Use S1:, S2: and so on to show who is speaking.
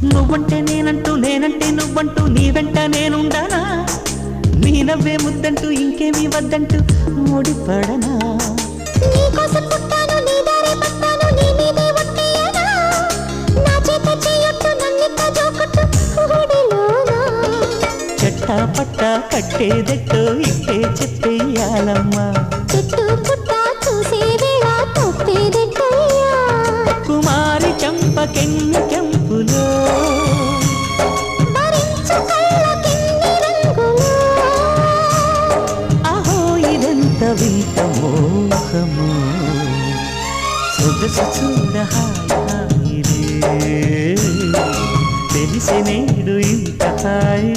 S1: నువ్వంటే నేనంటూ నేనంటే నువ్వంటూ నీ వెంట నేనుండానా నీ నవ్వే ముద్దంటూ ఇంకేమీ వద్దంటూ ముడిపడనా
S2: నీకోసం పుట్టాను నీ దారే పట్టాను నీ మీదే ఒట్టేయనా నా చేత చేయొట్టు నన్నిట్ట జోకొట్టు ఊడిలోనా
S1: చెట్టా పట్టా కట్టేదెట్టో ఇట్టే చెప్పేయాలమ్మా
S2: చెట్టు పుట్ట చూసే వేళ తప్పేదెట్టయ్యా
S1: కుమారి చంపకెన్ని కెంపులో
S2: భరించు కళ్ళకెన్ని రంగులో
S1: అహో ఇదెంత వింత మోహము సొగసు చూడ హాయిరే తెలిసి నేడు ఇంత హాయి